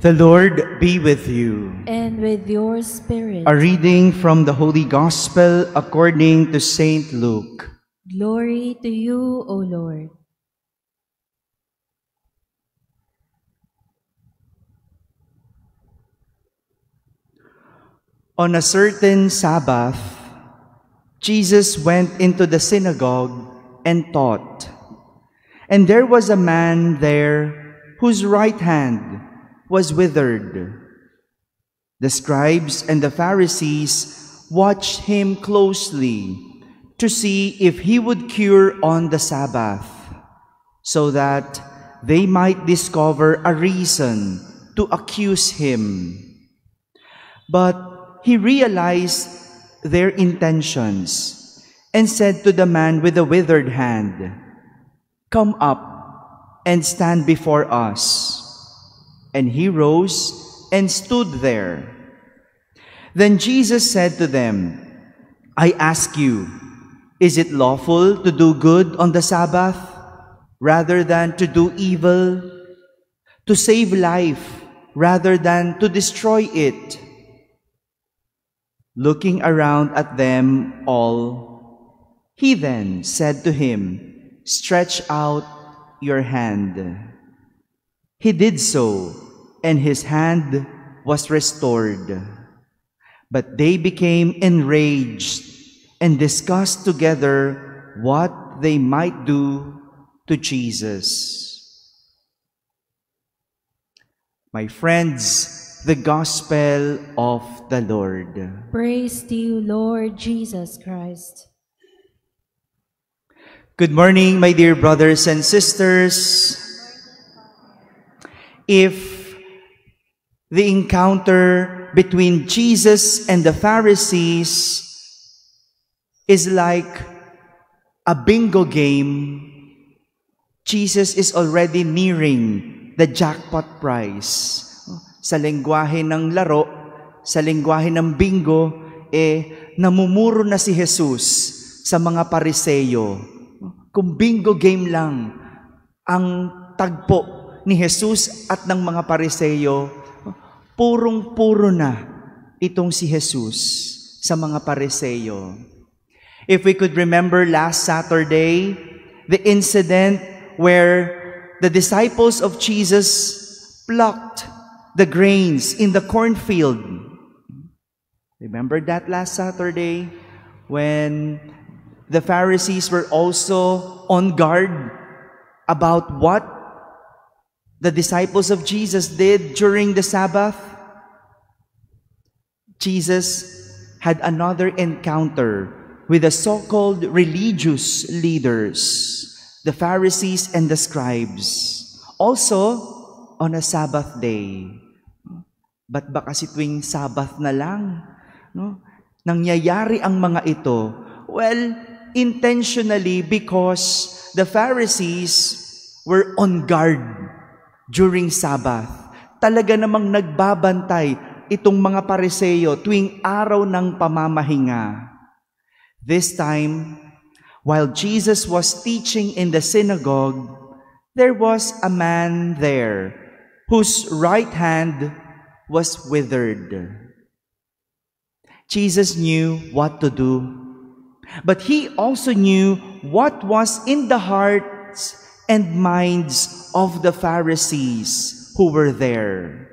The Lord be with you. And with your spirit. A reading from the Holy Gospel according to Saint Luke. Glory to you, O Lord. On a certain Sabbath, Jesus went into the synagogue and taught. And there was a man there whose right hand was withered. The scribes and the Pharisees watched him closely to see if he would cure on the Sabbath, so that they might discover a reason to accuse him. But he realized their intentions and said to the man with the withered hand, "Come up and stand before us." And he rose and stood there. Then Jesus said to them, "I ask you, is it lawful to do good on the Sabbath rather than to do evil, to save life rather than to destroy it?" Looking around at them all, he then said to him, "Stretch out your hand." He did so, and his hand was restored. But they became enraged and discussed together what they might do to Jesus. My friends, the Gospel of the Lord. Praise to you, Lord Jesus Christ. Good morning, my dear brothers and sisters. If the encounter between Jesus and the Pharisees is like a bingo game, Jesus is already nearing the jackpot prize. Sa lengguwahe ng laro, sa lengguwahe ng bingo, namumuro na si Jesus sa mga Pariseyo. Kung bingo game lang ang tagpo ni Jesus at ng mga Pariseyo, purong-puro na itong si Jesus sa mga Pariseyo. If we could remember last Saturday, the incident where the disciples of Jesus plucked the grains in the cornfield. Remember that last Saturday when the Pharisees were also on guard about what the disciples of Jesus did during the Sabbath? Jesus had another encounter with the so-called religious leaders, the Pharisees and the scribes, also on a Sabbath day. Ba't ba kasi tuwing Sabbath na lang, nangyayari ang mga ito? Well, intentionally, because the Pharisees were on guard during Sabbath. Talaga namang nagbabantay itong mga Pariseyo tuwing araw ng pamamahinga. This time, while Jesus was teaching in the synagogue, there was a man there whose right hand was withered. Jesus knew what to do, but he also knew what was in the hearts and minds of the Pharisees who were there.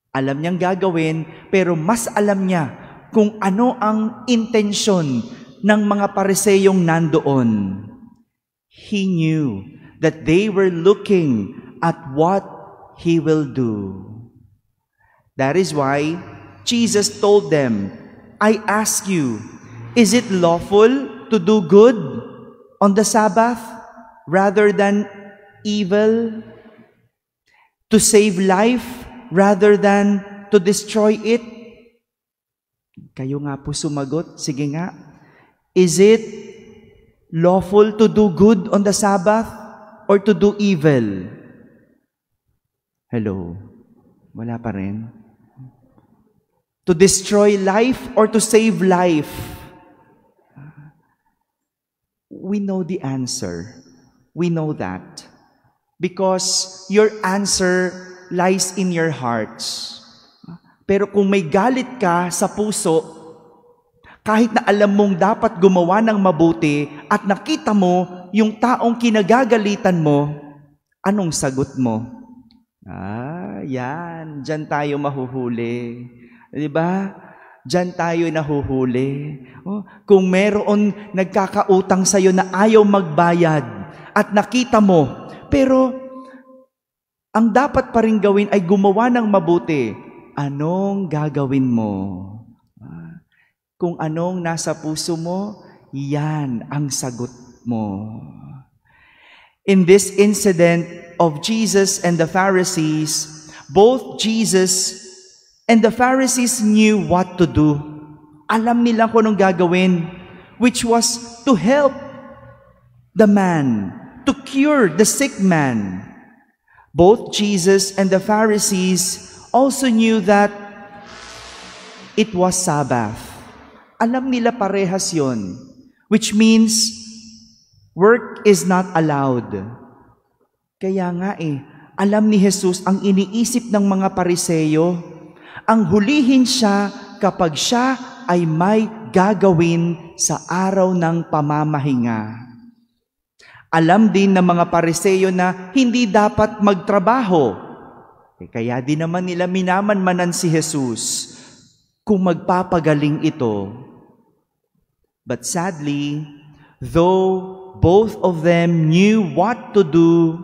Alam niyang gagawin, pero mas alam niya kung ano ang intensyon ng mga Pariseyong nandoon. He knew that they were looking at what he will do. That is why Jesus told them, "I ask you, is it lawful to do good on the Sabbath rather than evil? To save life rather than to destroy it?" Kayo nga po sumagot. Sige nga. Is it lawful to do good on the Sabbath or to do evil? Hello? Wala pa rin. To destroy life or to save life? We know the answer. We know that. Because your answer lies in your hearts. Pero kung may galit ka sa puso, kahit na alam mong dapat gumawa ng mabuti at nakita mo yung taong kinagagalitan mo, anong sagot mo? Yan. Diyan tayo mahuhuli. Diba? Diyan tayo nahuhuli. Kung meron nagkakautang sa'yo na ayaw magbayad at nakita mo, pero ang dapat pa rin gawin ay gumawa ng mabuti, anong gagawin mo? Kung anong nasa puso mo, yan ang sagot mo. In this incident of Jesus and the Pharisees, both Jesus and the Pharisees knew what to do. Alam nila kung anong gagawin, which was to help the man, to cure the sick man. Both Jesus and the Pharisees also knew that it was Sabbath. Alam nila parehas yon, which means work is not allowed. Kaya nga alam ni Jesus ang iniisip ng mga Pariseyo, ang hulihin siya kapag siya ay may gagawin sa araw ng pamamahinga. Alam din ng mga Pariseyo na hindi dapat magtrabaho. Kaya din naman nila minamanmanan si Jesus kung magpapagaling ito. But sadly, though both of them knew what to do,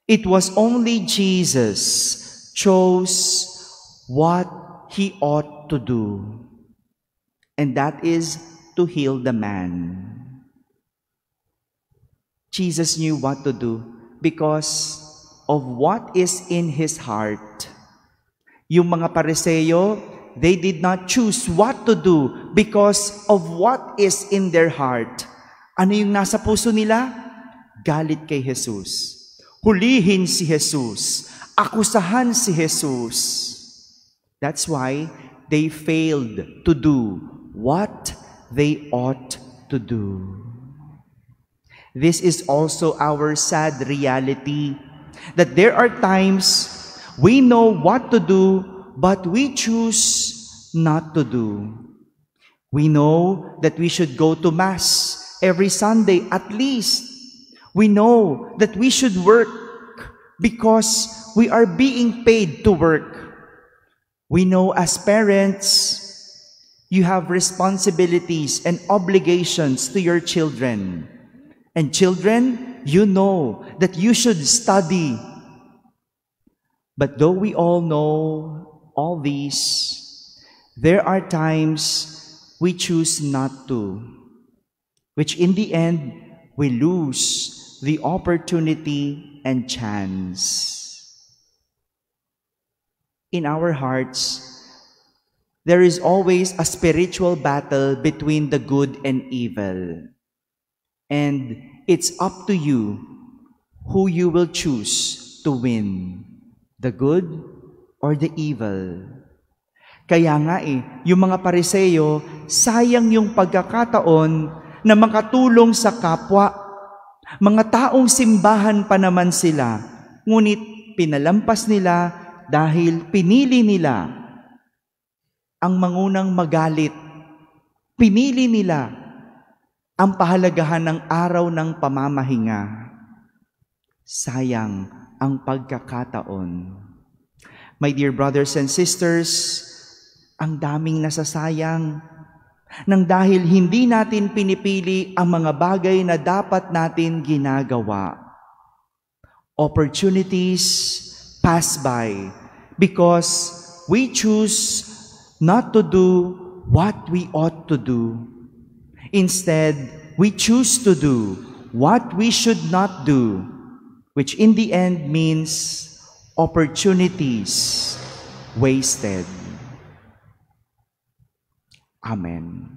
it was only Jesus chose what he ought to do. And that is to heal the man. Jesus knew what to do because of what is in his heart. Yung mga Pariseyo, they did not choose what to do because of what is in their heart. Ano yung nasa puso nila? Galit kay Jesus. Hulihin si Jesus. Akusahan si Jesus. That's why they failed to do what they ought to do. This is also our sad reality, that there are times we know what to do, but we choose not to do. We know that we should go to Mass every Sunday at least. We know that we should work because we are being paid to work. We know as parents, you have responsibilities and obligations to your children. And children, you know that you should study. But though we all know all these, there are times we choose not to, which in the end, we lose the opportunity and chance. In our hearts, there is always a spiritual battle between the good and evil. And it's up to you who you will choose to win, the good or the evil. Kaya nga yung mga Pariseyo, sayang yung pagkakataon na makatulong sa kapwa. Mga taong simbahan pa naman sila, ngunit pinalampas nila dahil pinili nila ang mangunang magalit. Pinili nila ang pahalagahan ng araw ng pamamahinga. Sayang ang pagkakataon. My dear brothers and sisters, ang daming nasasayang nang dahil hindi natin pinipili ang mga bagay na dapat natin ginagawa. Opportunities pass by because we choose not to do what we ought to do. Instead, we choose to do what we should not do, which in the end means opportunities wasted. Amen.